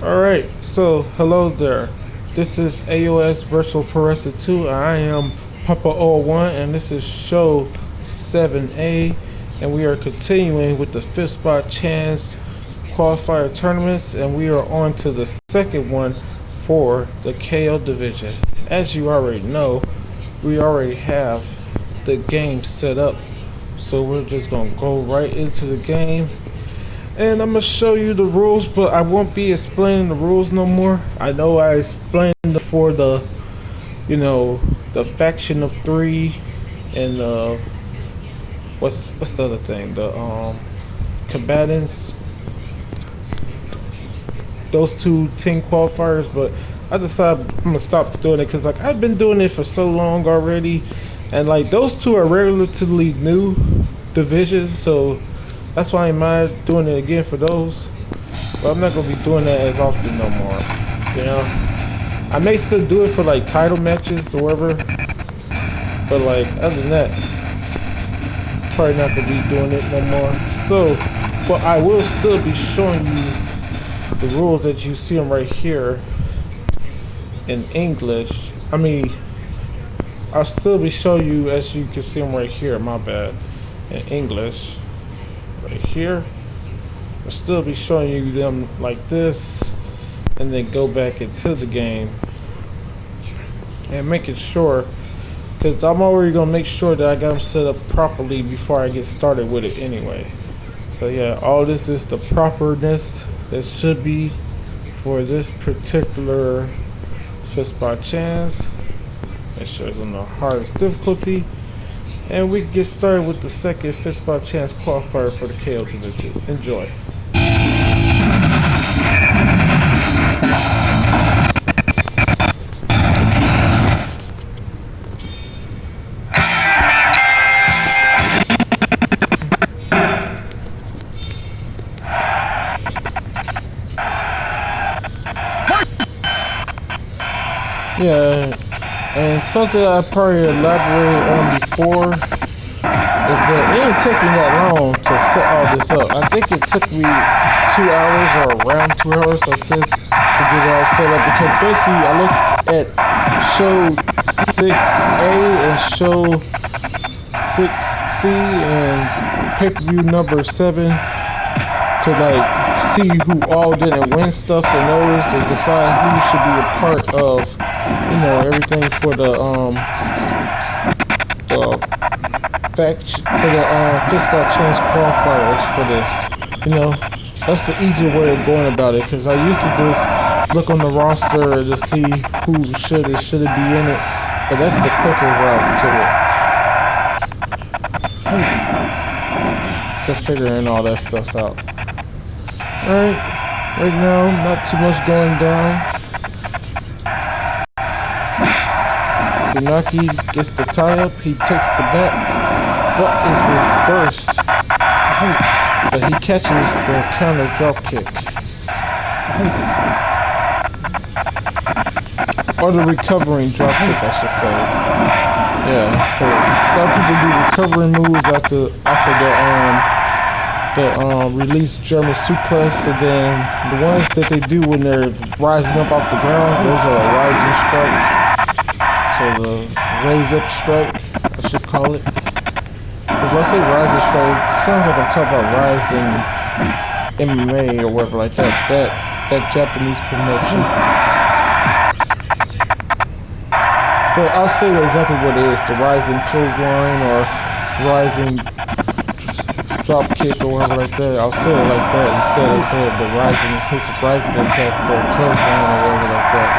Alright, so hello there. This is AOS Virtual Pro Wrestling 2. I am Papa01 and this is show 7A, and we are continuing with the 5th spot chance qualifier tournaments, and we are on to the second one for the KO division. As you already know, we already have the game set up, so we're just gonna go right into the game. And I'm gonna show you the rules, but I won't be explaining the rules no more. I know I explained for the, the faction of 3 and what's the other thing? The combatants. Those two team qualifiers, but I decided I'm gonna stop doing it because I've been doing it for so long already, and those two are relatively new divisions, so that's why I ain't mind doing it again for those. But I'm not gonna be doing that as often no more. I may still do it for title matches or whatever, but other than that, probably not gonna be doing it no more. So, but I will still be showing you the rules that you see them right here in English. I'll still be showing you as you can see them right here. My bad, in English. Right here, I'll still be showing you them like this, and then go back into the game and making sure, because I'm already gonna make sure that I got them set up properly before I get started with it anyway. So yeah, all this is the properness that should be for this particular 5th spot chance. Make sure it's on the hardest difficulty. And we can get started with the second 5th spot chance qualifier for the KO division. Enjoy. Yeah, and something I probably elaborated on before is that it didn't take me that long to set all this up. I think it took me 2 hours or around 2 hours, I said, to get it all set up, because basically I looked at show 6A and show 6C and pay-per-view number 7 to see who all didn't win stuff in those, to decide who should be a part of everything for the faction, for the 5th spot chance qualifiers for this. That's the easier way of going about it, because I used to just look on the roster to see who should and shouldn't be in it, but that's the quicker route to figuring all that stuff out. Alright, right now, not too much going down. Funaki gets the tie up, he takes the back, but is reversed. But he catches the counter drop kick. Or the recovering drop kick, I should say. Yeah, so some people do recovering moves off of the release German suplex, and then the ones that they do when they're rising up off the ground, those are a rising strike. So the raise up strike, I should call it. Because when I say rising strike, it sounds like I'm talking about rising MMA or whatever like that. That Japanese promotion. But I'll say exactly what it is: the rising clothesline or rising drop kick or whatever like that. I'll say it like that instead of saying the rising attack, the clothesline or whatever like that.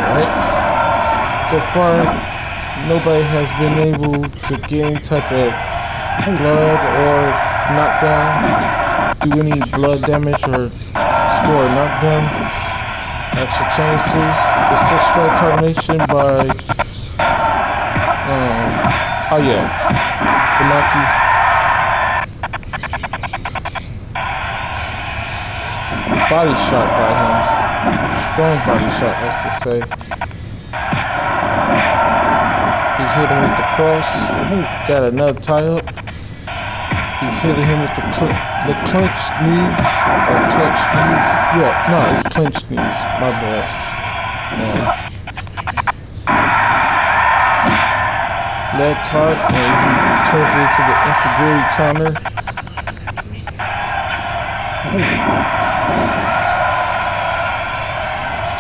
Alright. So far, nobody has been able to get any type of blood or knockdown, do any blood damage or score a knockdown. That should change to the 6-strike combination by Funaki. Body shot by him. Strong body shot, let's just say. He hit him with the cross. Got another tie up. He He's hitting him with the clinch knees, or clinch knees. Yeah, no, it's clinch knees. My bad. Yeah. Leg caught, and he turns it into the insecurity counter.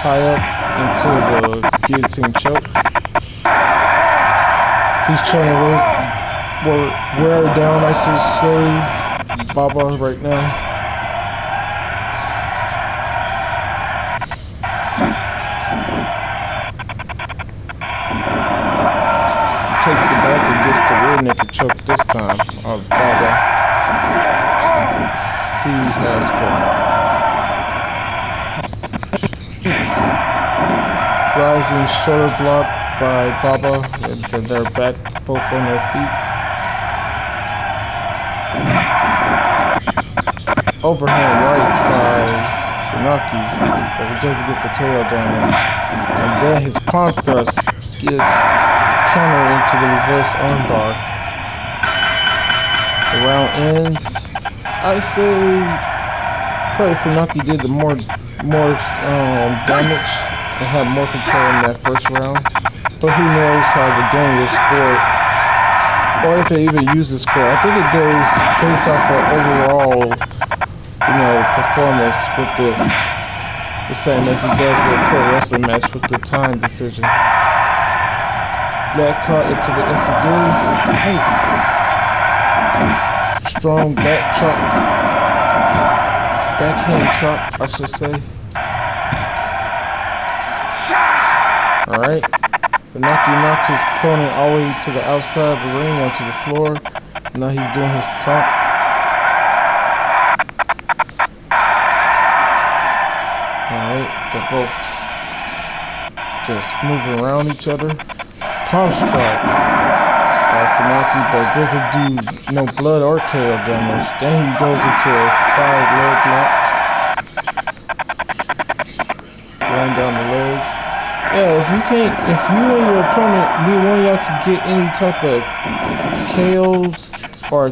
Tie up into the guillotine choke. He's trying to wear down, I should say, Baba right now. Takes the back and gets the rear naked choke this time of Baba. See how it's going. Rising shoulder block by Baba, and they're back both on their feet. Overhand right by Funaki, but he doesn't get the KO damage. And then his palm thrust gets counter into the reverse armbar. The round ends. I say probably Funaki did the more damage and had more control in that first round. But who knows how the game was scored, or if they even use the score. I think it goes based off of overall, performance with this, the same as it does with a pro wrestling match with the time decision. Leg caught into the insecurity. Strong back chop, backhand chop, I should say. All right. Funaki knocked his opponent all the way to the outside of the ring onto the floor. Now he's doing his top. Alright, they're both just moving around each other. Palm strike by Funaki, but doesn't do no blood or KO damage. Then he goes into a side leg lock. Laying down the legs. Yeah, if you and your opponent, neither one of y'all can get any type of KOs, or,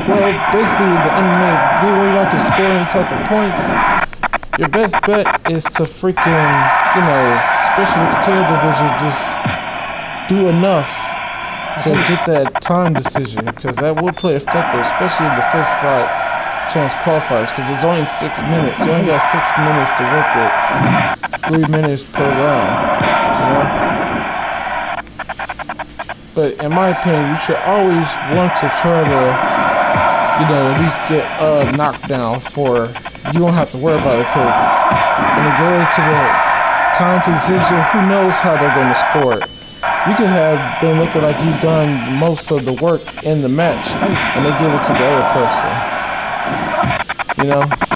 well, basically in the MMA, neither one of y'all can score any type of points, your best bet is to freaking, especially with the KO division, just do enough to get that time decision, because that will play effective, especially in the fifth spot chance qualifiers, because it's only 6 minutes. You only got 6 minutes to work with. 3 minutes per round, But in my opinion, you should always want to try to, at least get a knockdown for, you don't have to worry about it, because when they go into the time decision, who knows how they're going to score it. You could have been looking like you've done most of the work in the match, and they give it to the other person.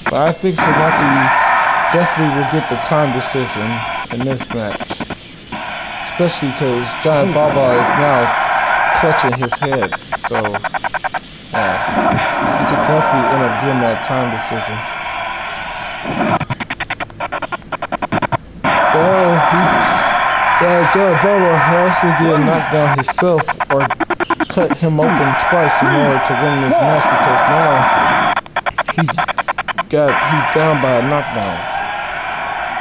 But I think Funaki definitely will get the time decision in this match, especially because Giant Baba is now clutching his head, so yeah, he could definitely end up getting that time decision. Well, Giant Baba has to get knocked down himself, or cut him open twice in order to win this match, because now he's down by a knockdown.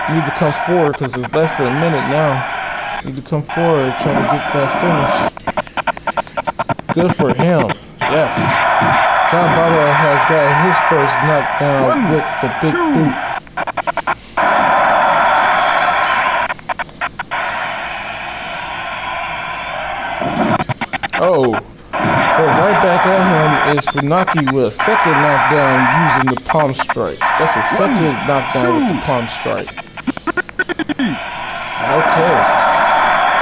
Need to come forward, because it's less than a minute now. Need to come forward and try to get that finish. Good for him. Yes. John Baba has got his first knockdown with the big boot. Oh. Right back at him is Funaki with a second knockdown using the palm strike. That's a second knockdown with the palm strike. Okay.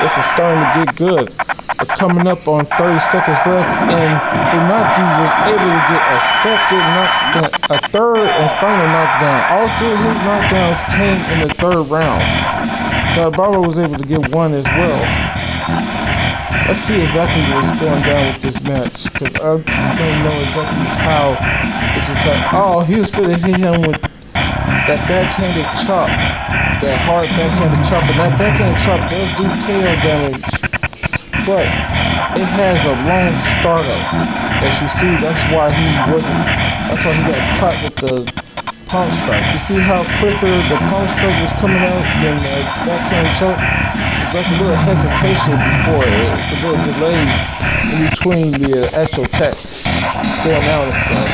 This is starting to get good. We're coming up on 30 seconds left, and Funaki was able to get a second knockdown, a third and final knockdown. All three of his knockdowns came in the third round. Baba was able to get one as well. Let's see exactly what's going down with this match, because I don't know exactly how this is happening. Oh, he was finna hit him with that backhanded chop, that hard backhanded chop, and that backhanded chop does do KO damage. but it has a long startup. As you see, that's why he got caught with the palm strike. You see how quicker the palm strike was coming out than the backhand choke? There's a little hesitation before it. It's a little delay in between the actual text going out and stuff.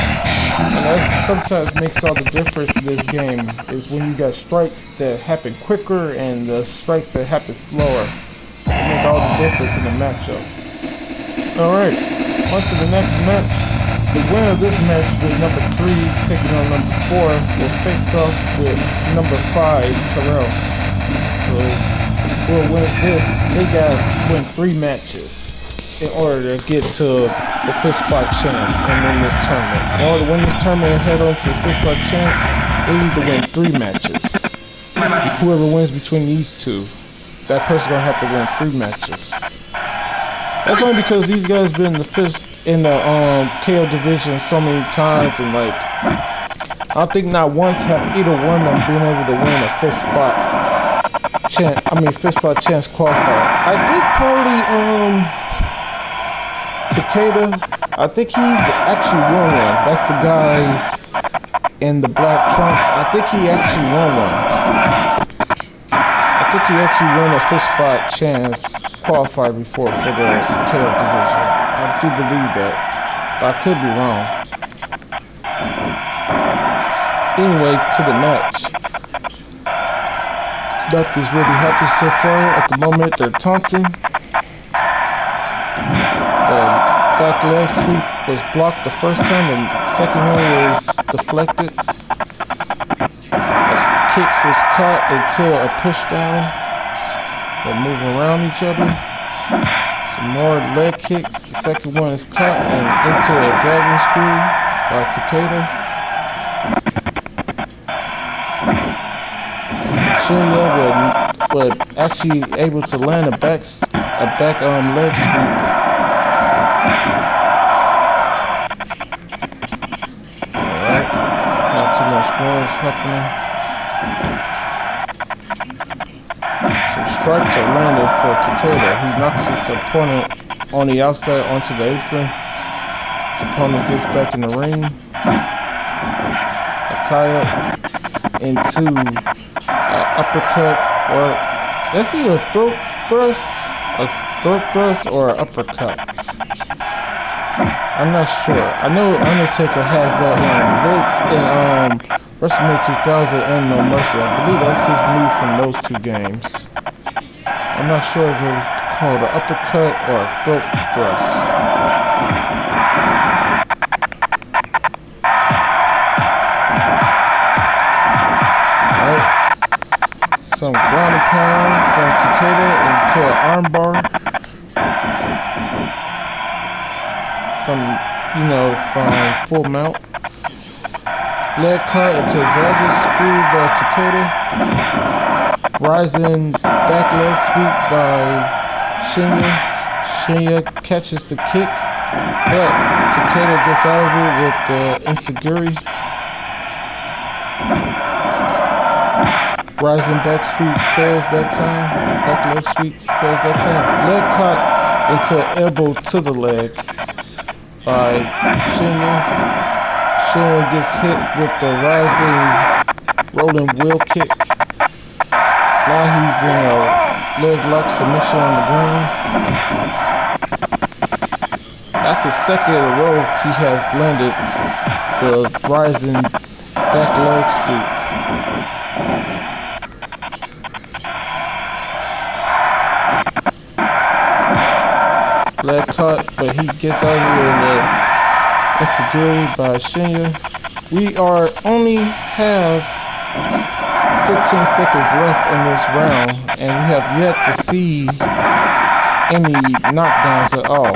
And that sometimes makes all the difference in this game, is when you got strikes that happen quicker and the strikes that happen slower. It make all the difference in the matchup. Alright, on to the next match. The winner of this match was number 3 taking on number 4 will face off with number 5, Terrell. So we'll win this. They got to win 3 matches in order to get to the 5th spot chance and win this tournament. In order to win this tournament and head on to the 5th spot chance, they need to win 3 matches. Whoever wins between these two, that person's gonna have to win 3 matches. That's only because these guys been in the KO division so many times, and like I don't think not once have either one of them been able to win a 5th spot chance. 5th spot chance qualifier. I think probably Takeda. I think he's actually won one. That's the guy in the black trunks. I think he actually won one. I think he actually won a 5th spot chance qualifier before for the KO division. I do believe that, but I could be wrong. Anyway, to the match. Nothing's really happening so far. At the moment, they're taunting. Back leg sweep was blocked the first time, and the second one was deflected. A kick was caught until a push down. They're moving around each other. Some more leg kicks. The second one is caught and into a dragon screw by Takeda. Shinya was actually able to land a back leg sweep. Alright, not too much more is happening. Some strikes are landed for Takeda. He knocks his opponent on the outside onto the apron. His opponent gets back in the ring. A tie-up into an uppercut, or that's either a throat thrust or an uppercut. I'm not sure. I know Undertaker has that in WrestleMania 2000 and No Mercy. I believe that's his move from those 2 games. I'm not sure if it was called an uppercut or a throat thrust. Alright. Some ground and pound from Takeda into an armbar. From full mount. Leg cut into a dragon screw by Takeda. Rising back leg sweep by Shinya. Shinya catches the kick, but Takeda gets out of it with the enziguri. Rising back sweep fails that time. Back leg sweep fails that time. Leg cut into elbow to the leg by Shinya. Shinya gets hit with the rising rolling wheel kick. Now he's in a leg lock submission on the ground. That's the second in a row he has landed the rising back leg sweep. Leg cut, but he gets over in the enziguri by Shinya. We only have 15 seconds left in this round, and we have yet to see any knockdowns at all.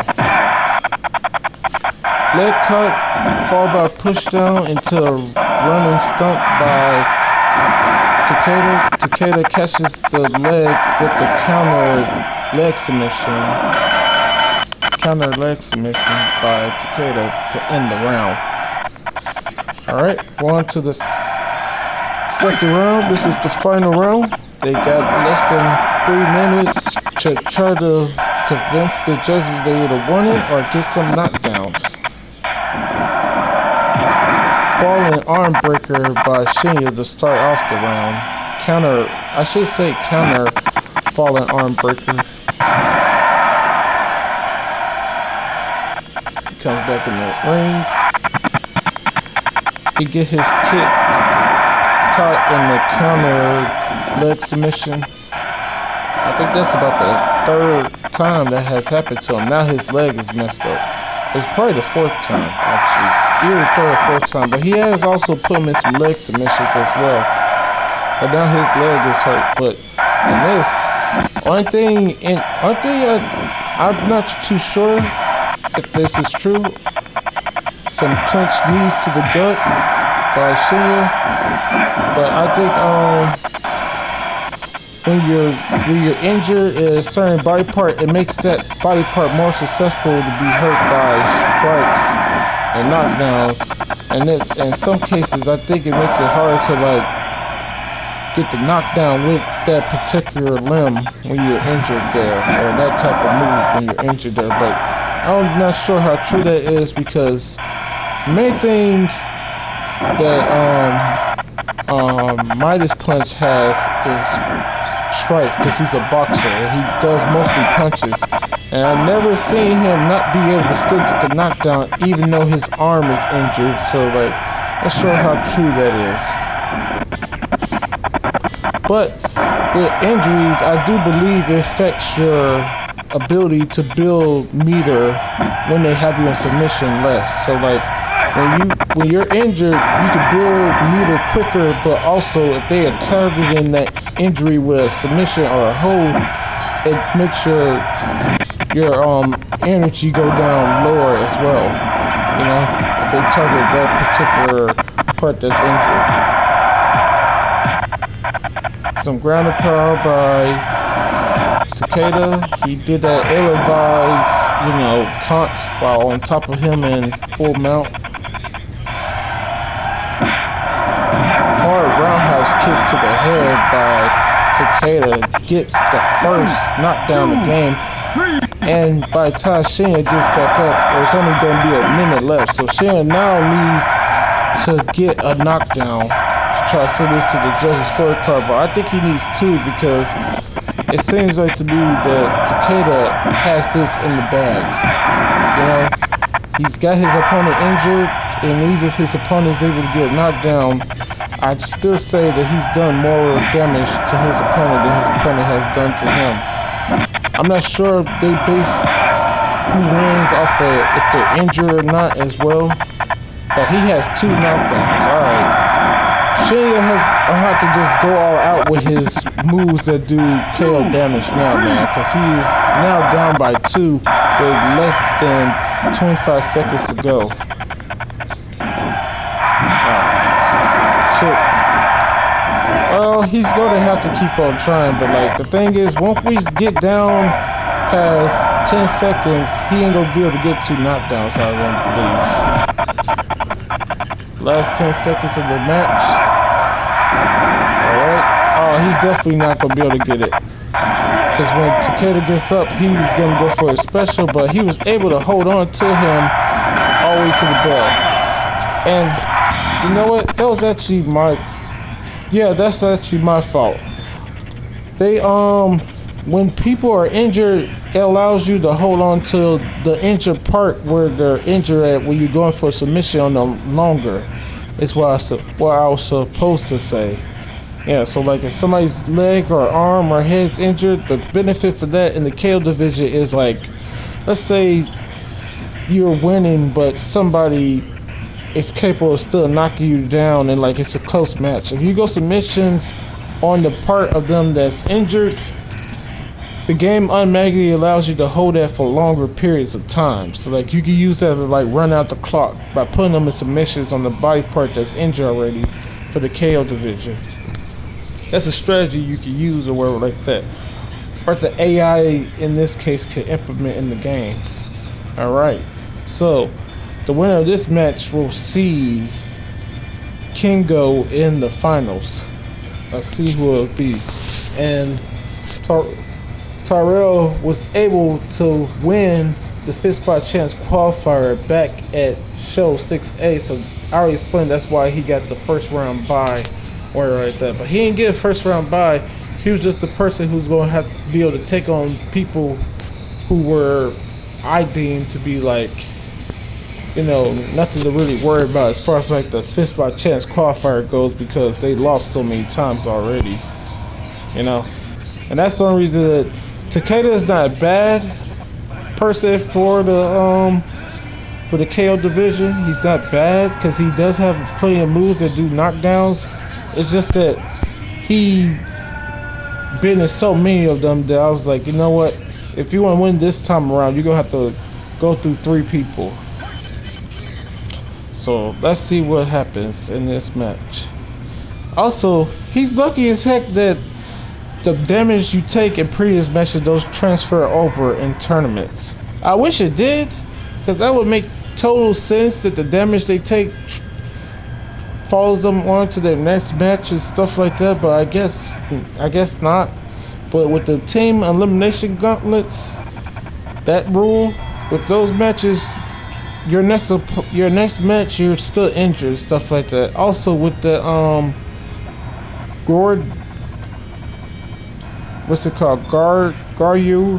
Leg cut, followed by push down into a running stump by Takeda. Takeda catches the leg with the counter leg submission by Takeda to end the round. Alright, we're on to the second round. This is the final round. They got less than 3 minutes to try to convince the judges they either won it or get some knockdowns. Falling arm breaker by Shinya to start off the round. Counter falling arm breaker. He comes back in the ring. He get his kick caught in the counter leg submission. I think that's about the third time that has happened to him. Now his leg is messed up. It's probably the fourth time, actually. Either third or fourth time. But he has also put him in some leg submissions as well. But now his leg is hurt. But in this, I'm not too sure if this is true. Some clenched knees to the gut by Shinya. But I think when you're injured in a certain body part, it makes that body part more successful to be hurt by strikes and knockdowns. And in some cases, I think it makes it harder to like get the knockdown with that particular limb when you're injured there, or that type of move when you're injured there. But I'm not sure how true that is, because the main thing that Midas Punch has is strikes, because he's a boxer and he does mostly punches. And I've never seen him not be able to still get the knockdown even though his arm is injured. So like, not sure how true that is. But with injuries, I do believe it affects your ability to build meter when they have you in submission less. So like, when you're injured, you can build meter quicker, but also if they are targeting that injury with a submission or a hold, it makes your energy go down lower as well. You know, if they target that particular part that's injured. Some grounded power by Takeda. He did that ill-advised, taunt while on top of him in full mount. Hard roundhouse kick to the head by Takeda gets the first knockdown of the game. And by the time Shinya gets back up, there's only going to be a minute left. So Shinya now needs to get a knockdown to try to send this to the judges' scorecard. But I think he needs two, because it seems like to me that Takeda has this in the bag. He's got his opponent injured, and even if his opponent is able to get a knockdown, I'd still say that he's done more damage to his opponent than his opponent has done to him. I'm not sure if they base who wins off of if they're injured or not as well, but he has two knockdowns. Alright. Shinya I'll have to just go all out with his moves that do KO damage now, man, because he is now down by 2 with less than 25 seconds to go. Well, he's gonna have to keep on trying, but like the thing is, once we get down past 10 seconds, he ain't gonna be able to get 2 knockdowns, I don't believe. Last 10 seconds of the match. Alright. Oh, he's definitely not gonna be able to get it. Because when Takeda gets up, he's gonna go for a special, but he was able to hold on to him all the way to the bell. And you know what? That was actually that's actually my fault. They when people are injured, it allows you to hold on to the injured part where they're injured at when you're going for a submission on them longer. It's what I was supposed to say. Yeah, so like if somebody's leg or arm or head's injured, the benefit for that in the KO division is like, let's say you're winning, but somebody is capable of still knocking you down, and like it's a close match. If you go submissions on the part of them that's injured, the game automatically allows you to hold that for longer periods of time. So like you can use that to like run out the clock by putting them in submissions on the body part that's injured already for the KO division. That's a strategy you can use or whatever like that, or the AI in this case can implement in the game. Alright, so the winner of this match will see Kingo in the finals. Let's see who it'll be. And Tyrell was able to win the Fifth by Chance qualifier back at show 6A. So I already explained that's why he got the first round bye or like that. But he didn't get a first round bye. He was just the person who's going to have to be able to take on people who were, I deem to be like, you know, nothing to really worry about as far as like the Fifth by Chance qualifier goes, because they lost so many times already, you know. And that's the only reason that Takeda is not bad per se for the KO division. He's not bad because he does have plenty of moves that do knockdowns. It's just that he's been in so many of them that I was like, you know what? If you want to win this time around, you're going to have to go through 3 people. So let's see what happens in this match. Also, he's lucky as heck that the damage you take in previous matches those transfer over in tournaments. I wish it did, because that would make total sense that the damage they take follows them on to their next match and stuff like that. But I guess not. But with the team elimination gauntlets, that rule with those matches, your next match you're still injured, stuff like that. Also with the what's it called? Garyuden.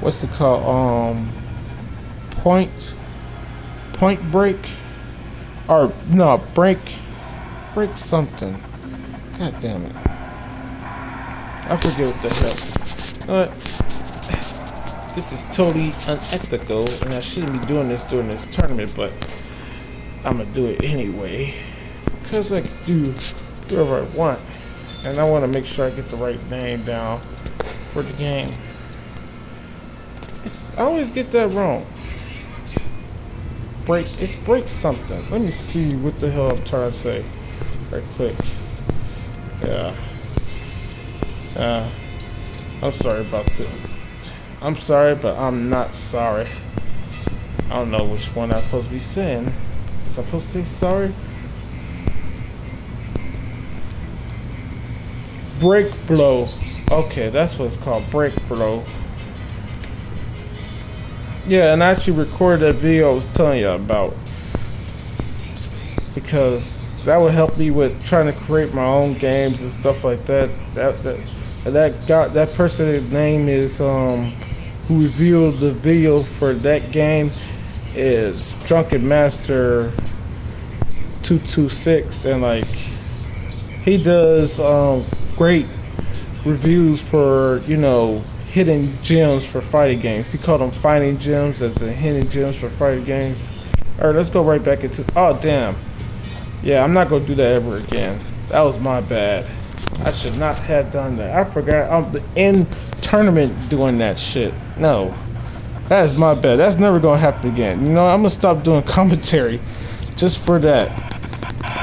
What's it called? Point break, or no, break something. God damn it! I forget what the hell. But this is totally unethical, and I shouldn't be doing this during this tournament, but I'm gonna do it anyway, because I can do whatever I want, and I want to make sure I get the right name down for the game. I always get that wrong. It's break something. Let me see what the hell I'm trying to say right quick. Yeah. I'm sorry about that. I'm sorry, but I'm not sorry. I don't know which one I'm supposed to be saying. Am I supposed to say sorry? Break blow. Okay, that's what it's called. Break blow. Yeah, and I actually recorded that video I was telling you about, because that would help me with trying to create my own games and stuff like that. That person's name is who reviewed the video for that game is Drunken Master 226, and like he does great reviews for, you know, hidden gems for fighting games. He called them fighting gems, as in hidden gems for fighting games. Alright, let's go right back into, oh damn. Yeah, I'm not gonna do that ever again. That was my bad. I should not have done that. I forgot I'm in tournament doing that shit. No, that is my bad. That's never gonna happen again. You know, I'm gonna stop doing commentary just for that.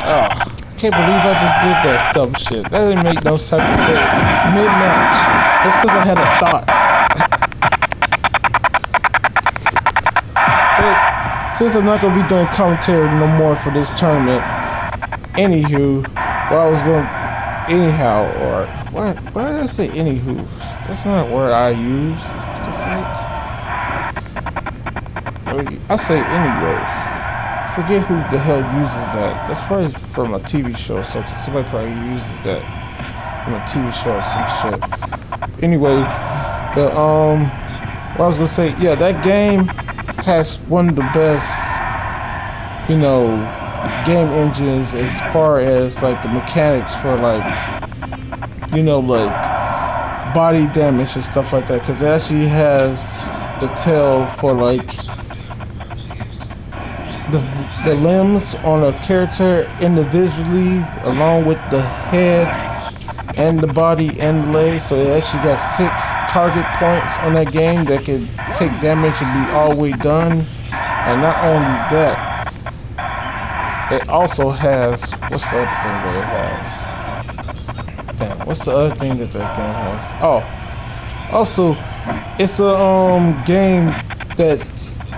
Oh, I can't believe I just did that dumb shit. That didn't make no type of sense. Mid-match. That's because I had a thought. But since I'm not gonna be doing commentary no more for this tournament, anywho, what I was going. Anyhow, or why did I say anywho? That's not a word I use. What the fuck? I say anyway. I forget who the hell uses that. That's probably from a TV show or something. Somebody probably uses that from a TV show or some shit. Anyway, the what I was gonna say, yeah, that game has one of the best, you know, game engines as far as like the mechanics for like, you know, like body damage and stuff like that, because it actually has the tail for like the limbs on a character individually, along with the head and the body and the legs. So it actually got 6 target points on that game that could take damage and be all the way done. And not only that, it also has, what's the other thing that it has? Damn, what's the other thing that game has? Oh, also, it's a game that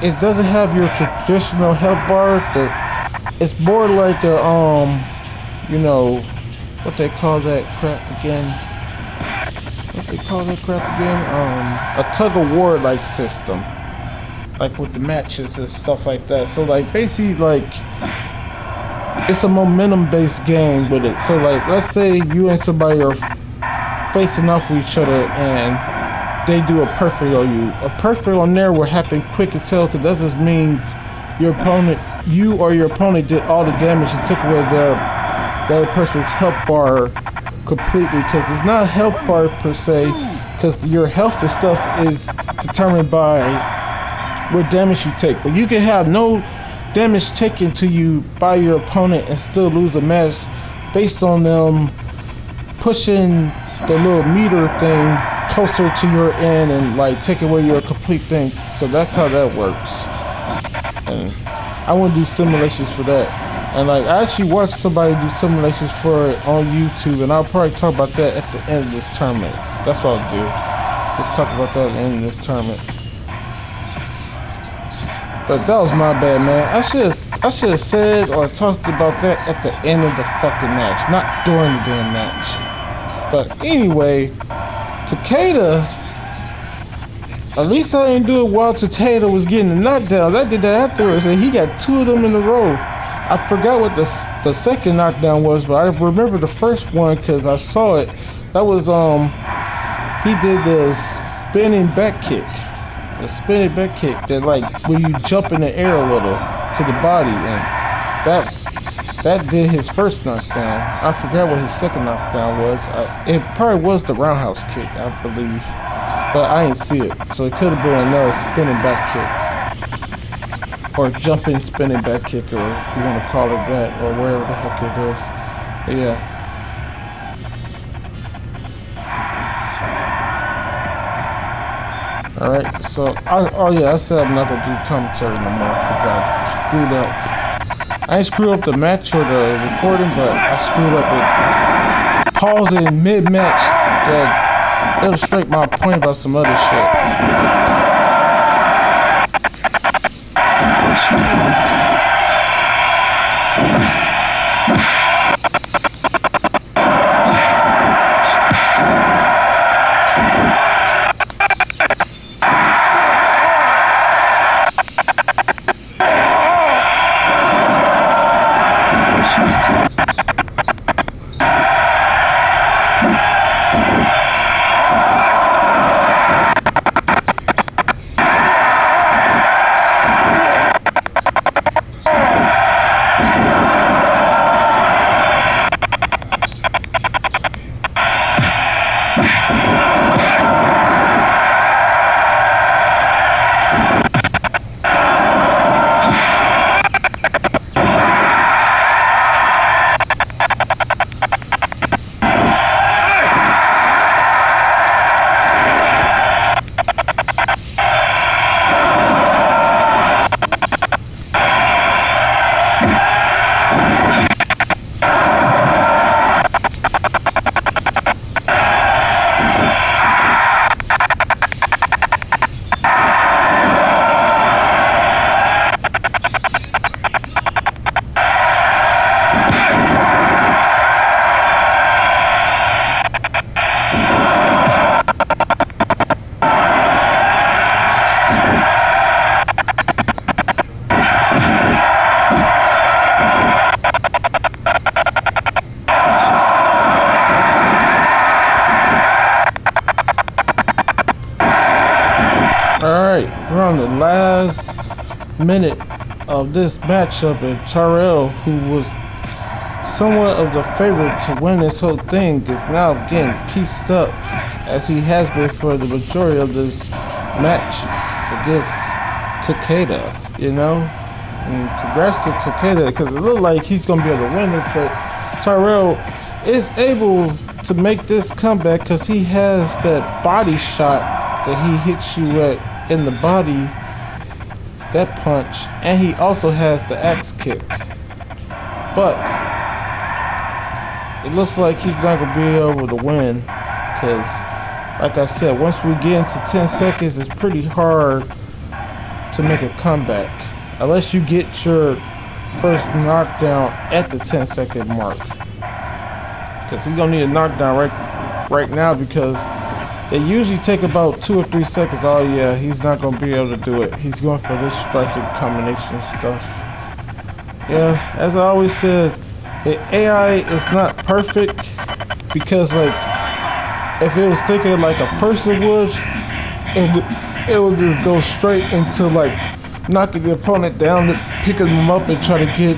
it doesn't have your traditional health bar. It's more like a you know, what they call that crap again? What they call that crap again? A tug of war like system, like with the matches and stuff like that. So like basically like it's a momentum based game with it. So like let's say you and somebody are facing off with each other and they do a perfect on you. A perfect on there will happen quick as hell, because that just means your opponent, you or your opponent did all the damage and took away the other person's health bar completely, because it's not a health bar per se, because your health and stuff is determined by what damage you take. But you can have no damage taken to you by your opponent and still lose a match based on them pushing the little meter thing closer to your end and like take away your complete thing. So that's how that works. And I want to do simulations for that. And like I actually watched somebody do simulations for it on YouTube, and I'll probably talk about that at the end of this tournament. That's what I'll do. Let's talk about that at the end of this tournament. But that was my bad, man. I should have said or talked about that at the end of the fucking match, not during the damn match. But anyway, Takeda, at least I didn't do it while Takeda was getting the knockdowns. I did that afterwards, and he got 2 of them in a row. I forgot what the second knockdown was, but I remember the first one because I saw it. That was he did the spinning back kick. The spinning back kick that like where you jump in the air a little to the body, and that did his first knockdown. I forgot what his second knockdown was. It probably was the roundhouse kick, I believe, but I didn't see it, so it could have been another spinning back kick or jumping spinning back kick, or if you want to call it that, or wherever the heck it is. But yeah. Alright, so I said I'm not gonna do commentary no more because I screwed up. I ain't screwed up the match or the recording, but I screwed up with pausing mid-match that illustrate my point about some other shit. Alright, we're on the last minute of this matchup, and Terrell, who was somewhat of the favorite to win this whole thing, is now getting pieced up, as he has been for the majority of this match against Takeda, you know? And congrats to Takeda, because it looked like he's going to be able to win this, but Terrell is able to make this comeback because he has that body shot that he hits you at in the body, that punch, and he also has the axe kick. But it looks like he's not gonna be able to win, because like I said, once we get into 10 seconds, it's pretty hard to make a comeback unless you get your first knockdown at the 10-second mark. because he's gonna need a knockdown right now, because they usually take about 2 or 3 seconds. Oh yeah, he's not gonna be able to do it. He's going for this striking combination stuff. Yeah, as I always said, the AI is not perfect, because like if it was thinking like a person would, it would just go straight into like knocking the opponent down, picking them up, and try to get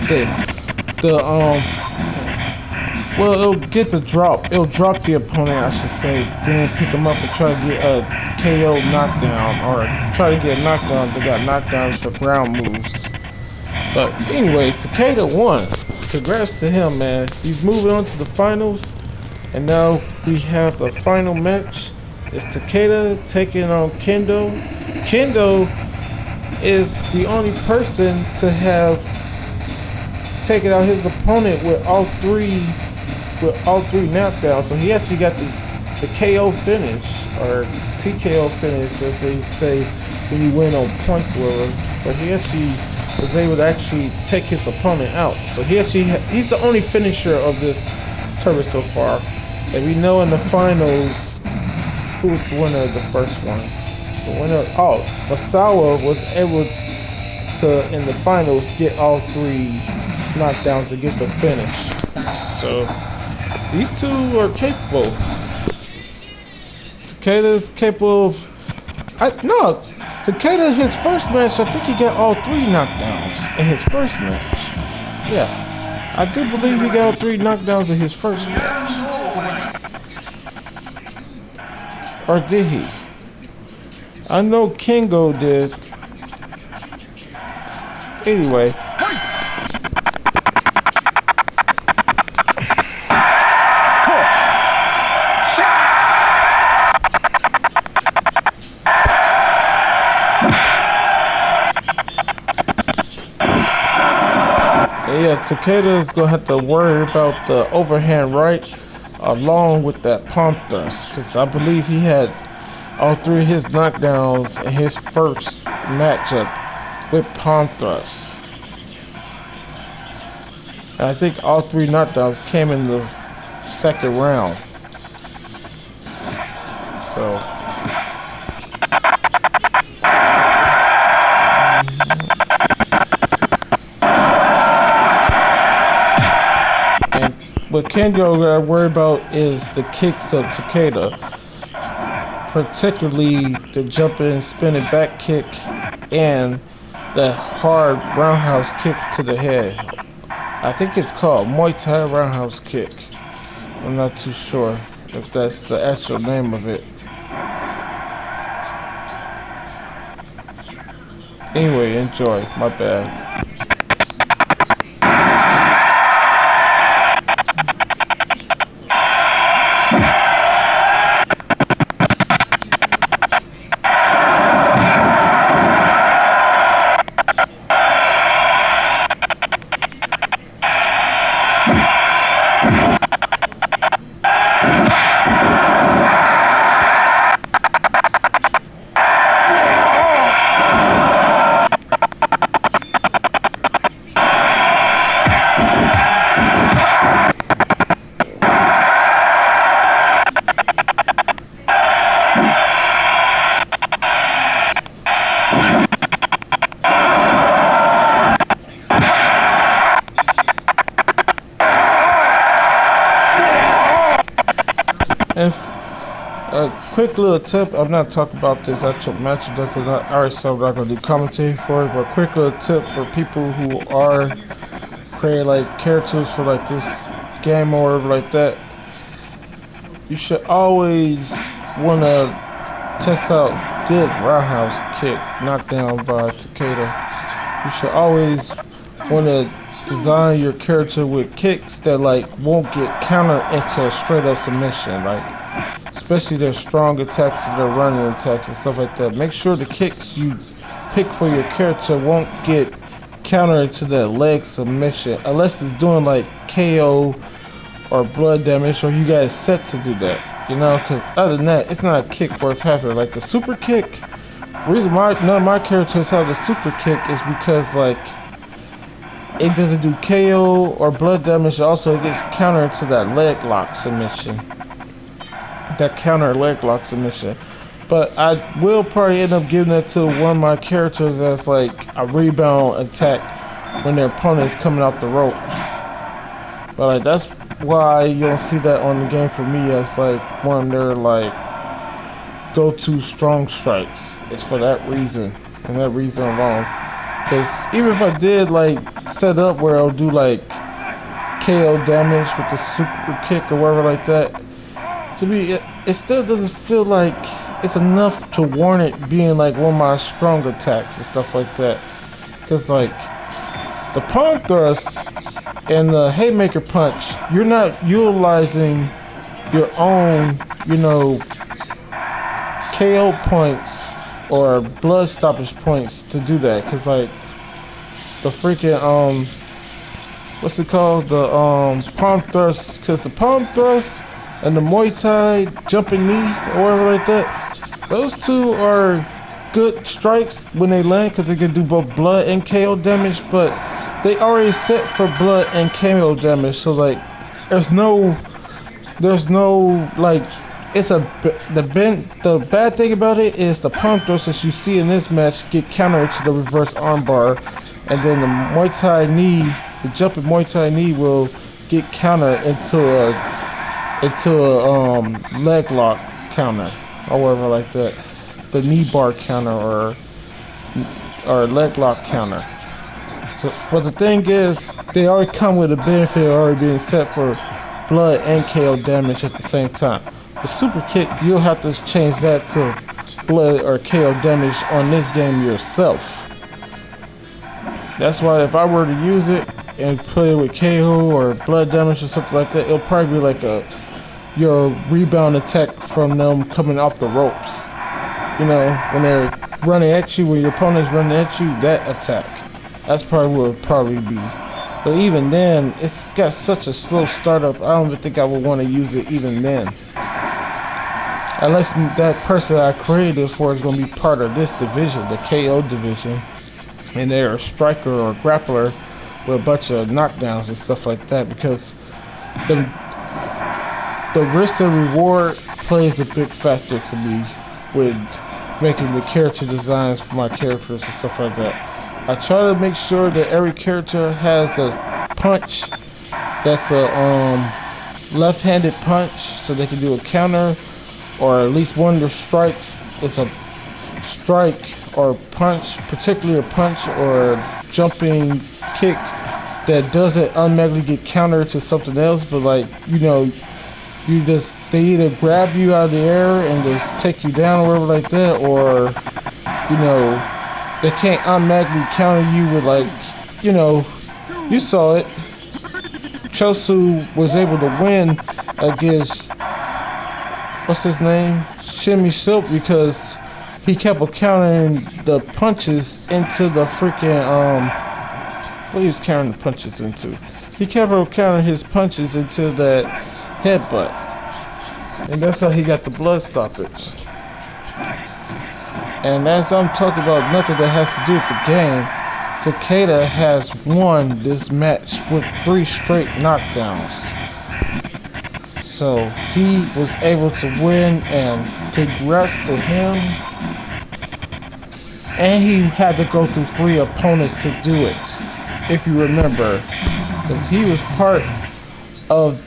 well, it'll get the drop. It'll drop the opponent, I should say, then pick them up and try to get a KO knockdown, or try to get a knockdown. They got knockdowns for ground moves. But anyway, Takeda won. Congrats to him, man. He's moving on to the finals, and now we have the final match. It's Takeda taking on Kendo. Kendo is the only person to have taken out his opponent with all three knockdowns. So he actually got the KO finish, or TKO finish, as they say when you win on points with him. But he actually was able to actually take his opponent out. So he's the only finisher of this tournament so far. And we know in the finals who's the winner of the first one. The winner, Masawa was able to, in the finals, get all 3 knockdowns to get the finish. So these two are capable. Takeda is capable of. Takeda, his first match, I think he got all 3 knockdowns in his first match. Yeah, I do believe he got all 3 knockdowns in his first match. Or did he? I know Kingo did. Anyway. Yeah, Takeda's gonna have to worry about the overhand right along with that palm thrust, because I believe he had all 3 of his knockdowns in his first matchup with palm thrust. And I think all 3 knockdowns came in the second round. So what Kendo gotta worry about is the kicks of Takeda, particularly the jumping, spinning back kick and the hard roundhouse kick to the head. I think it's called Muay Thai roundhouse kick. I'm not too sure if that's the actual name of it. Anyway, enjoy. My bad. If a quick little tip, I'm not talking about this actual match, I already said I'm not going to do commentary for it, but quick little tip for people who are creating like characters for like this game or whatever like that. You should always want to test out good roundhouse kick knockdown by Takeda. You should always want to design your character with kicks that like won't get countered into a straight up submission, like especially their strong attacks and their running attacks and stuff like that. Make sure the kicks you pick for your character won't get countered into that leg submission unless it's doing like KO or blood damage, or you guys set to do that, you know, because other than that, it's not a kick worth having. Like the super kick, the reason why none of my characters have the super kick is because like it doesn't do KO or blood damage. Also, it gets counter to that leg lock submission. That counter leg lock submission. But I will probably end up giving that to one of my characters as like a rebound attack when their opponent is coming off the ropes. But like, that's why you don't see that on the game for me as like one of their like go-to strong strikes. It's for that reason and that reason alone. Because even if I did like set up where I'll do like KO damage with the super kick or whatever like that, to me it still doesn't feel like it's enough to warrant it being like one of my strong attacks and stuff like that. Because like the palm thrust and the haymaker punch, you're not utilizing your own, you know, KO points or blood stoppage points to do that. Because like the freaking what's it called, the palm thrust, because the palm thrust and the Muay Thai jumping knee or whatever like that, those two are good strikes when they land because they can do both blood and KO damage, but they already set for blood and KO damage. So like, there's no like, it's the bad thing about it is the palm thrust that you see in this match get countered to the reverse armbar, and then the Muay Thai knee, the jumping Muay Thai knee will get countered into a leg lock counter or whatever like that, the knee bar counter or leg lock counter. So, but the thing is, they already come with a benefit of already being set for blood and KO damage at the same time. The super kick, you'll have to change that to blood or KO damage on this game yourself. That's why if I were to use it and play with KO or blood damage or something like that, it'll probably be like your rebound attack from them coming off the ropes. You know, when they're running at you, when your opponent's running at you, that attack. That's probably what it would probably be. But even then, it's got such a slow startup, I don't even think I would want to use it even then. Unless that person I created for is going to be part of this division, the KO division, and they're a striker or a grappler with a bunch of knockdowns and stuff like that, because the risk and reward plays a big factor to me with making the character designs for my characters and stuff like that. I try to make sure that every character has a punch that's a left-handed punch, so they can do a counter, or at least one of their strikes is a strike or punch, particularly a punch or a jumping kick that doesn't automatically get countered to something else, but like, you know, they either grab you out of the air and just take you down or whatever like that, or, you know, they can't automatically counter you with, like, you know, you saw it. Chosu was able to win against, what's his name? Shimmy Silk, because he kept countering the punches into the freaking, what he was countering the punches into? He kept countering his punches into that headbutt. And that's how he got the blood stoppage. And as I'm talking about nothing that has to do with the game, Takeda has won this match with 3 straight knockdowns. So he was able to win, and congrats to him. And he had to go through 3 opponents to do it, if you remember. Because he was part of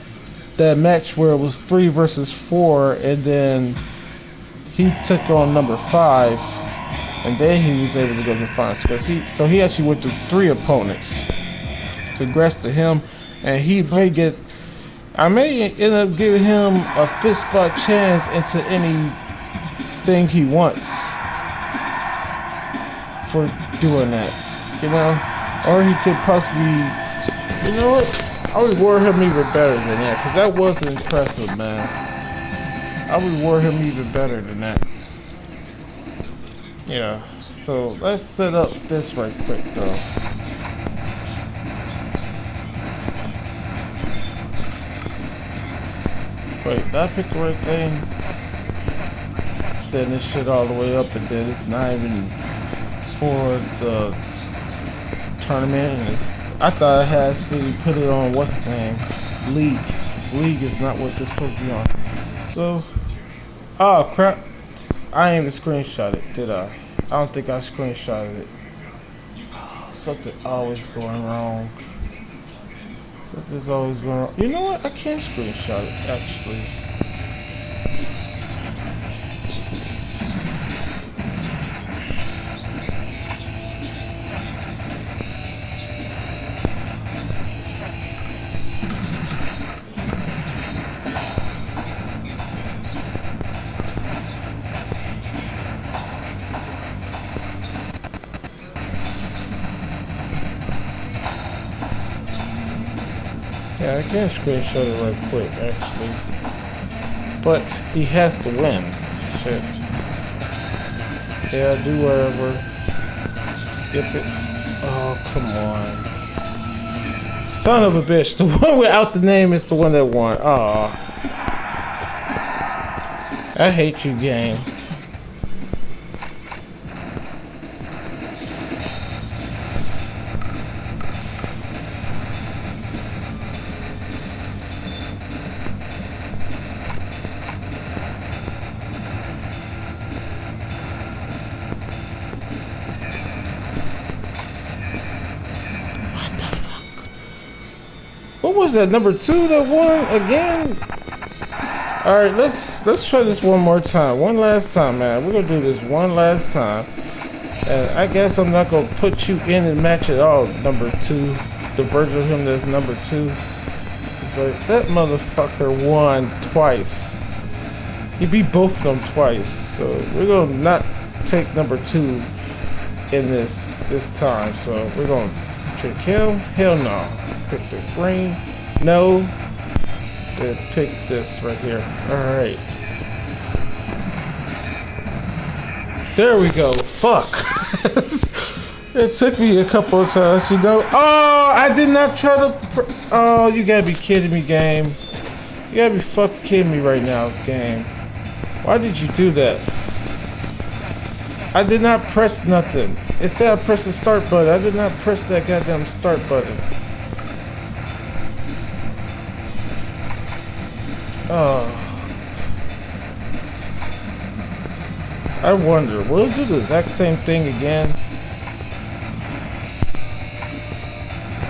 that match where it was 3 versus 4, and then he took on number 5, and then he was able to go to the finals. So he actually went through 3 opponents. Congrats to him, and I may end up giving him a 5th spot chance into anything he wants for doing that, you know? Or he could possibly, you know what? I'll reward him even better than that, because that was impressive, man. I would reward him even better than that. Yeah, so let's set up this right quick, though. Wait, did I pick the right thing? Setting this shit all the way up, and then it's not even for the tournament, and it's I thought I had to put it on what's the name? League. League is not what this supposed to be on. So, oh crap. I ain't even screenshot it, did I? I don't think I screenshotted it. Something always going wrong. Something's always going wrong. You know what? I can't screenshot it, actually. Yeah, I can screenshot it right quick, actually. But he has to win. Shit. Yeah, do whatever. Skip it. Oh, come on. Son of a bitch. The one without the name is the one that won. Aw. I hate you, game. What was that, number 2 that won again? Alright, let's try this one more time. One last time, man. We're gonna do this one last time. And I guess I'm not gonna put you in the match at all, number 2. The version of him that's number 2. It's like, that motherfucker won twice. He beat both of them twice. So we're gonna not take number 2 in this time. So we're gonna pick him. Hell no. Pick the green. No. Then pick this right here. Alright. There we go. Fuck. It took me a couple of times, you know. Oh, I did not try to. Oh, you gotta be kidding me, game. You gotta be fucking kidding me right now, game. Why did you do that? I did not press nothing. It said I pressed the start button. I did not press that goddamn start button. Oh. I wonder, will it do the exact same thing again?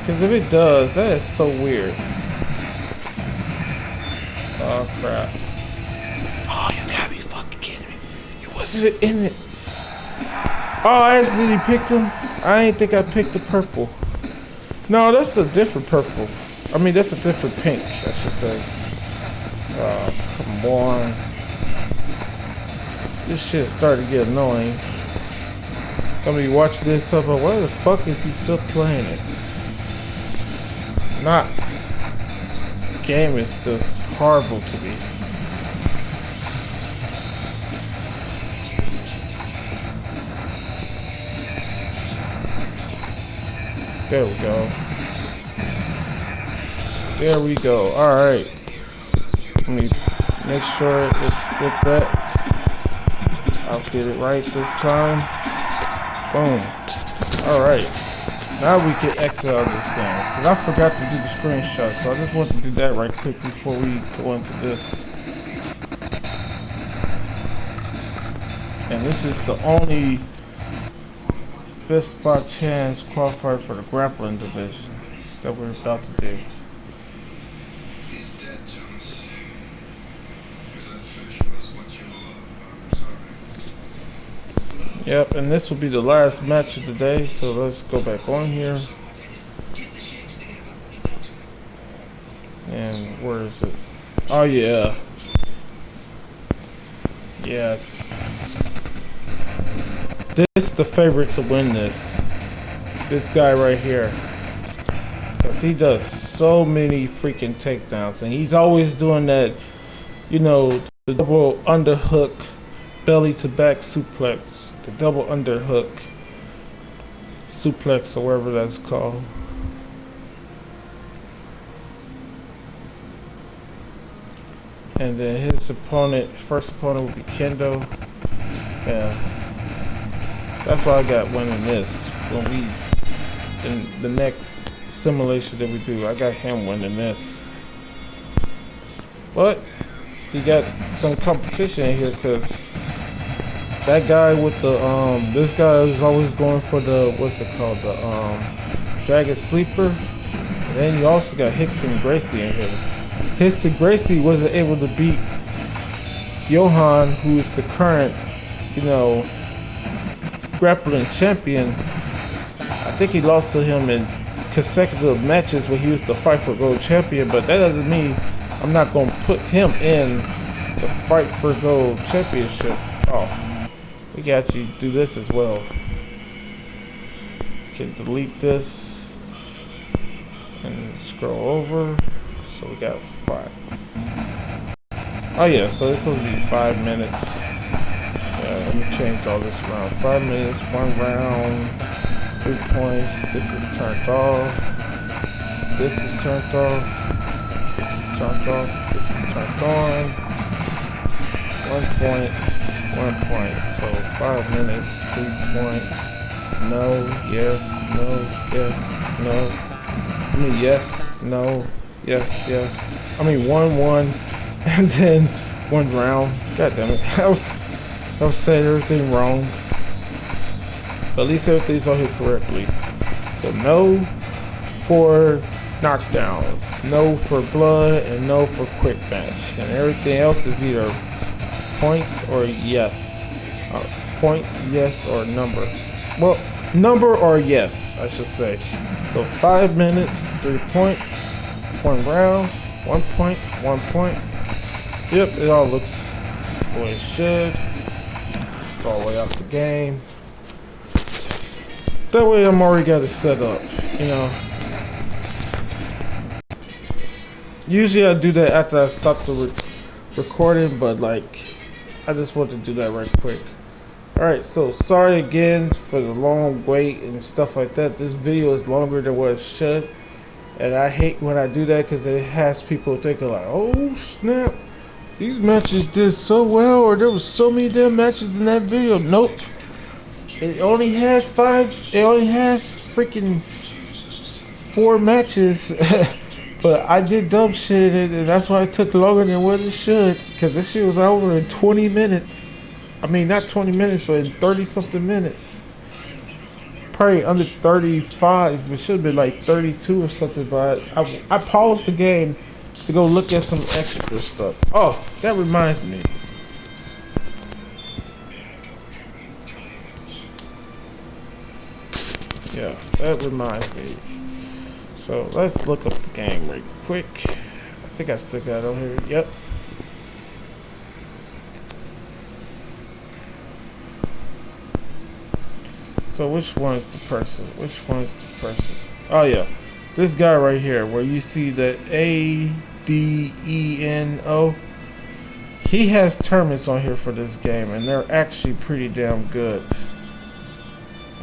Because if it does, that is so weird. Oh crap. Oh, you gotta be fucking kidding me. You wasn't in it. Oh, I accidentally picked him. I didn't think I picked the purple. No, that's a different purple. I mean, that's a different pink, I should say. Oh, come on. This shit started to get annoying. I'm gonna be watching this talk about why the fuck is he still playing it? Not. This game is just horrible to me. There we go. There we go. Alright. Let me make sure it's with that. I'll get it right this time. Boom. Alright. Now we can exit out of this game. Because I forgot to do the screenshot. So I just want to do that right quick before we go into this. And this is the only 5th chance qualifier for the grappling division that we're about to do. Yep, and this will be the last match of the day, so let's go back on here. And where is it? Oh yeah. Yeah. This is the favorite to win this. This guy right here. Because he does so many freaking takedowns. And he's always doing that, you know, the double underhook. Belly to back suplex, the double underhook suplex, or whatever that's called. And then his opponent, first opponent, will be Kendo. Yeah, that's why I got winning this. When we in the next simulation that we do. I got him winning this, but he got some competition in here because that guy with the this guy is always going for the what's it called, the Dragon Sleeper. And then you also got Hickson Gracie in here. Hickson Gracie wasn't able to beat Johan, who is the current, you know, grappling champion. I think he lost to him in consecutive matches when he was the Fight for Gold champion, but that doesn't mean I'm not going to put him in the Fight for Gold championship. Oh, we can actually do this as well. Can delete this and scroll over. So we got 5. Oh yeah, so it's supposed to be 5 minutes. Let me change all this around. 5 minutes, 1 round, 3 points. This is turned off. This is turned off. This is turned off. This is turned on. 1 point, 1 point. So 5 minutes, 3 points. No, yes, no, yes, no. I mean yes, no, yes, yes. I mean 1-1, and then 1 round. God damn it. I was saying everything wrong. But at least everything's on here correctly. So no for knockdowns, no for blood, and no for quick match. And everything else is either points or yes. Points, yes, or number. Well, number or yes, I should say. So 5 minutes, 3 points, 1 round, 1 point, 1 point. Yep, it all looks the way it should. Go all the way off the game. That way I'm already got it set up, you know. Usually I do that after I stop the recording, but like, I just want to do that right quick. Alright, so sorry again for the long wait and stuff like that. This video is longer than what it should. And I hate when I do that because it has people thinking like, oh snap, these matches did so well, or there was so many damn matches in that video. Nope. It only had freaking 4 matches. But I did dumb shit in it, and that's why it took longer than what it should. Because this shit was over in 20 minutes. I mean, not 20 minutes, but in 30 something minutes. Probably under 35. It should have been like 32 or something, but I paused the game to go look at some extra stuff. Oh, that reminds me. Yeah, that reminds me. So let's look up the game right quick. I think I still got it on here. Yep. So which one's the person? Which one's the person? Oh yeah, this guy right here, where you see that ADENO. He has tournaments on here for this game, and they're actually pretty damn good.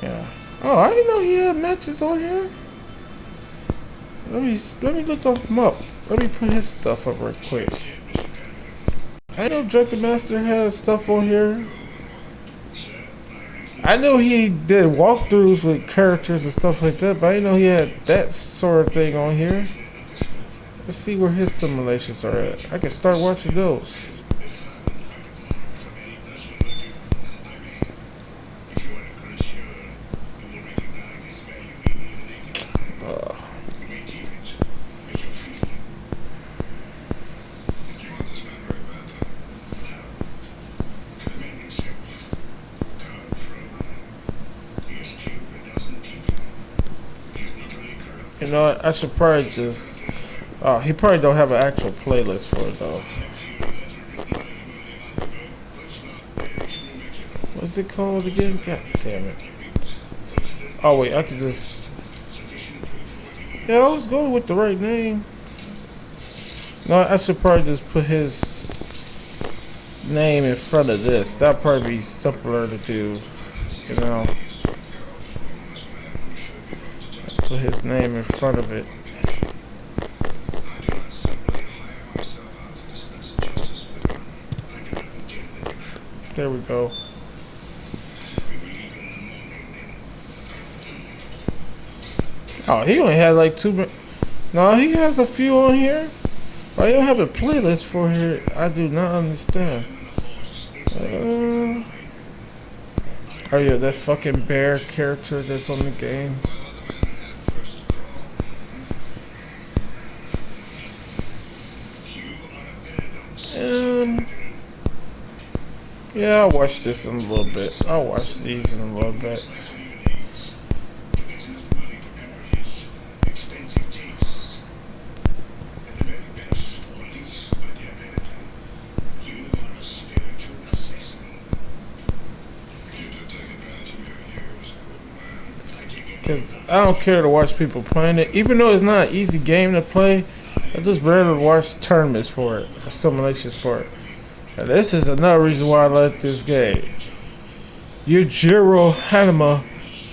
Yeah. Oh, I didn't know he had matches on here. Let me look him up. Let me put his stuff up right quick. I know Drunken Master has stuff on here. I know he did walkthroughs with characters and stuff like that, but I didn't know he had that sort of thing on here. Let's see where his simulations are at. I can start watching those. You know what? I should probably just... he probably don't have an actual playlist for it though. What's it called again? God damn it. Oh wait, I could just... Yeah, I was going with the right name. No, I should probably just put his name in front of this. That'd probably be simpler to do, you know. Put his name in front of it. There we go. Oh, he only had like two. No, he has a few on here. Why you don't have a playlist for here? I do not understand. Oh yeah, that fucking bear character that's on the game. Yeah, I'll watch this in a little bit. I'll watch these in a little bit. Cause I don't care to watch people playing it, even though it's not an easy game to play. I just rather watch tournaments for it or simulations for it. And this is another reason why I like this game. Yujiro Hanuma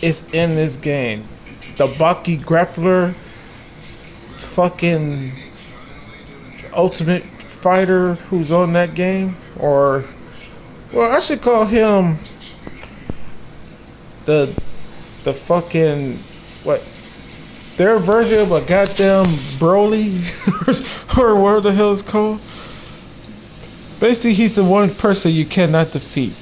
is in this game. The Baki grappler, fucking ultimate fighter who's on that game, or well, I should call him the fucking what their version of a goddamn Broly or whatever the hell it's called. Basically, he's the one person you cannot defeat.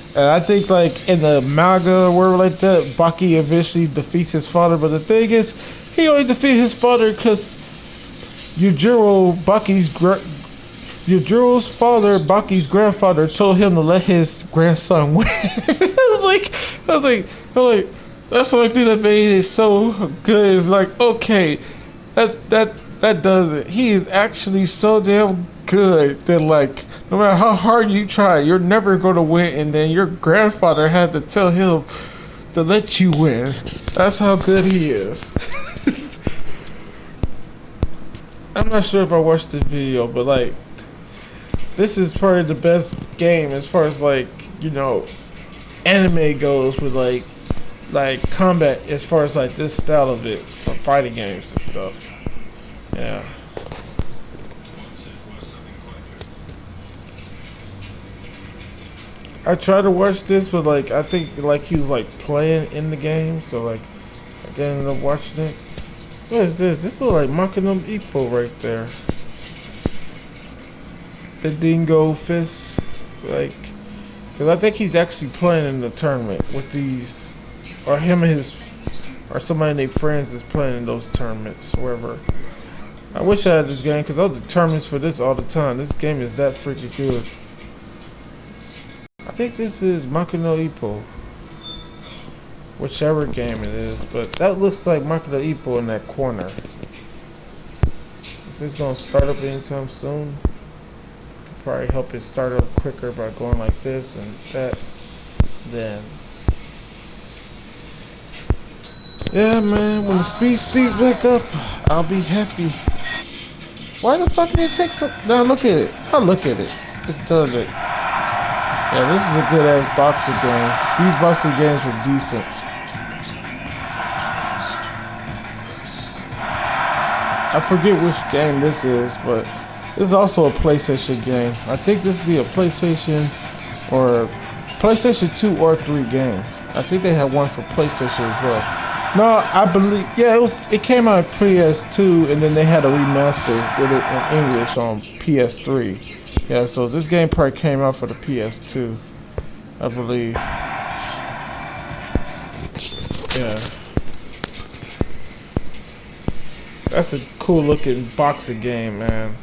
And I think like in the manga or whatever like that, Baki eventually defeats his father. But the thing is, he only defeated his father because Yujiro's father, Baki's grandfather, told him to let his grandson win. I was like, that's the only thing that made it so good. Is like, okay, that does it. He is actually so damn good that like, no matter how hard you try, you're never gonna win. And then your grandfather had to tell him to let you win. That's how good he is. I'm not sure if I watched the video, but like, this is probably the best game as far as like, you know, anime goes with like combat, as far as like this style of it for fighting games and stuff. Yeah. I tried to watch this, but like I think like he was like playing in the game, so like I didn't end up watching it. What is this? This looks like Makino Ippo right there. The Dingo Fist, like, because I think he's actually playing in the tournament with these, or him and his, or somebody and their friends is playing in those tournaments, wherever. I wish I had this game because I do tournaments for this all the time. This game is that freaking good. I think this is Makino Ippo, whichever game it is, but that looks like Makino Ippo in that corner. Is this gonna start up anytime soon? Probably help it start up quicker by going like this and that. Then, yeah, man. When the speed speeds back up, I'll be happy. Why the fuck did it take so? Now look at it. Now look at it. It's done it. Yeah, this is a good ass boxing game. These boxing games were decent. I forget which game this is, but this is also a PlayStation game. I think this is a PlayStation or PlayStation 2 or 3 game. I think they had one for PlayStation as well. No, I believe, yeah, it came out on PS2 and then they had a remaster with it in English on PS3. Yeah, so this game probably came out for the PS2, I believe. Yeah. That's a cool looking boxing game, man.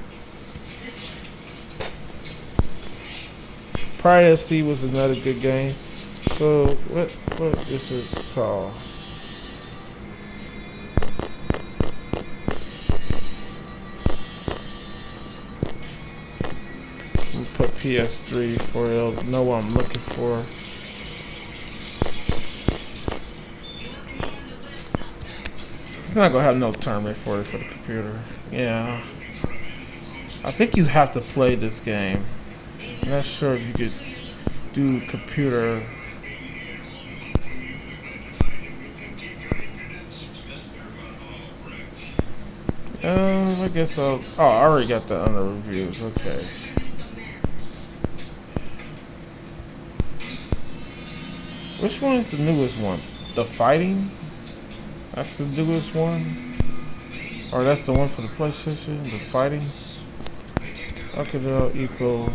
Pride FC was another good game. So what is it called? I'm gonna put PS3 for you'll know what I'm looking for. It's not gonna have no tournament for it for the computer. Yeah. I think you have to play this game. I'm not sure if you could do computer. I guess I'll. Oh, I already got that under reviews. Okay. Which one is the newest one? The fighting? That's the newest one. Or that's the one for the PlayStation, the fighting. Okay, they're all equal.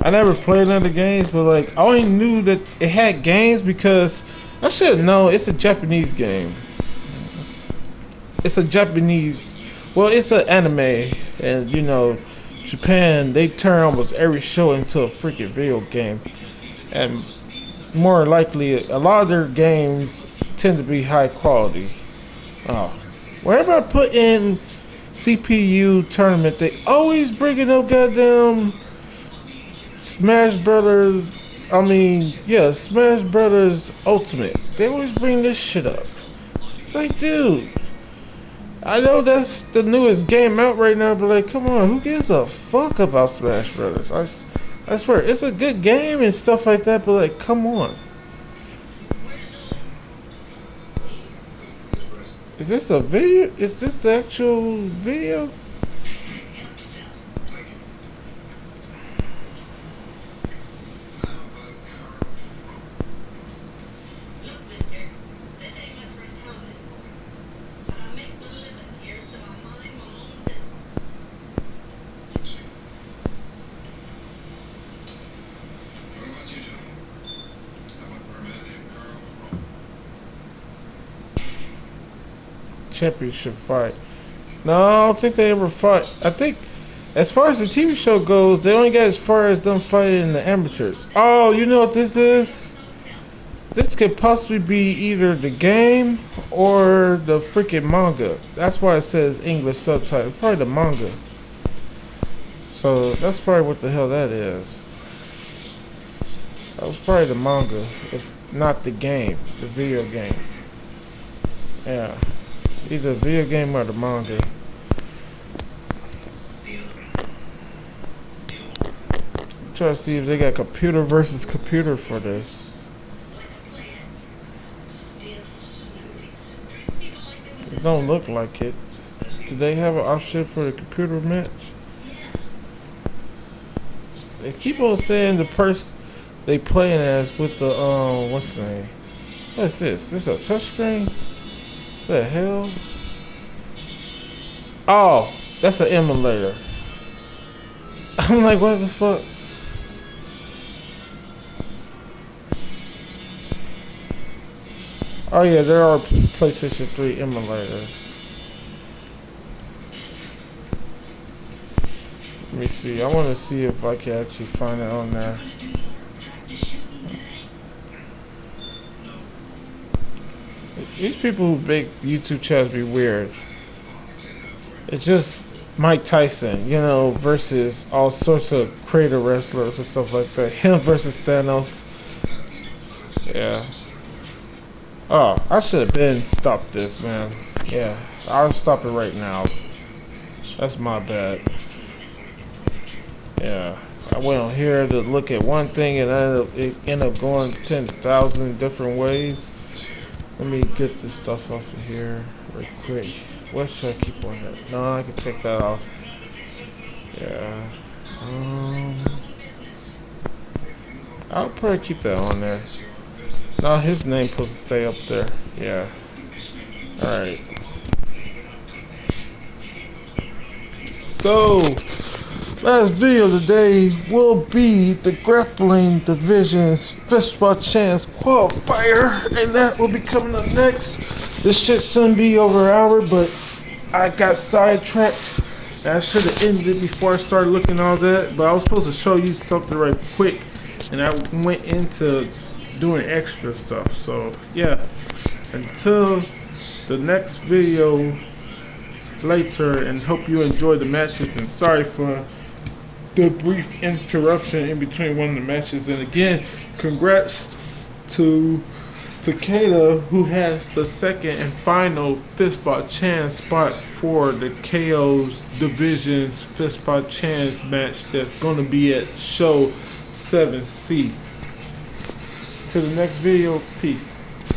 I never played none of the games, but like I only knew that it had games because I should know it's a Japanese game. It's a Japanese, well, it's an anime, and you know, Japan they turn almost every show into a freaking video game, and more likely a lot of their games tend to be high quality. Oh, wherever I put in CPU tournament, they always bringing up goddamn Smash Brothers. I mean, yeah, Smash Brothers Ultimate. They always bring this shit up. It's like, dude, I know that's the newest game out right now, but like, come on, who gives a fuck about Smash Brothers? I swear, it's a good game and stuff like that, but like, come on. Is this a video? Is this the actual video? Championship fight. No, I don't think they ever fought. I think, as far as the TV show goes, they only got as far as them fighting in the amateurs. Oh, you know what this is? This could possibly be either the game or the freaking manga. That's why it says English subtitle. Probably the manga. So that's probably what the hell that is. That was probably the manga, if not the game, the video game. Yeah. Either the video game or the manga. Try to see if they got computer versus computer for this. It don't look like it. Do they have an option for the computer match? They keep on saying the person they playing as with the what's the name? What's this? This a touchscreen? The hell? Oh, that's an emulator. I'm like, what the fuck? Oh yeah, there are PlayStation 3 emulators. Let me see. I want to see if I can actually find it on there. These people who make YouTube channels be weird. It's just Mike Tyson, you know, versus all sorts of creator wrestlers and stuff like that. Him versus Thanos. Yeah. Oh, I should have been stopped this, man. Yeah, I'll stop it right now. That's my bad. Yeah, I went on here to look at one thing and it ended up going 10,000 different ways. Let me get this stuff off of here real quick. What should I keep on that? No, I can take that off. Yeah. I'll probably keep that on there. No, his name supposed to stay up there. Yeah. Alright. So, last video today will be the Grappling Division's Fistball Chance Qualifier, and that will be coming up next. This shit shouldn't be over an hour, but I got sidetracked. And I should have ended it before I started looking at all that, but I was supposed to show you something right quick, and I went into doing extra stuff. So yeah, until the next video later, and hope you enjoy the matches, and sorry for the brief interruption in between one of the matches. And again, congrats to Takeda, who has the second and final Fistball Chance spot for the KO's Division's Fistball Chance match that's going to be at show 7C. To the next video, peace.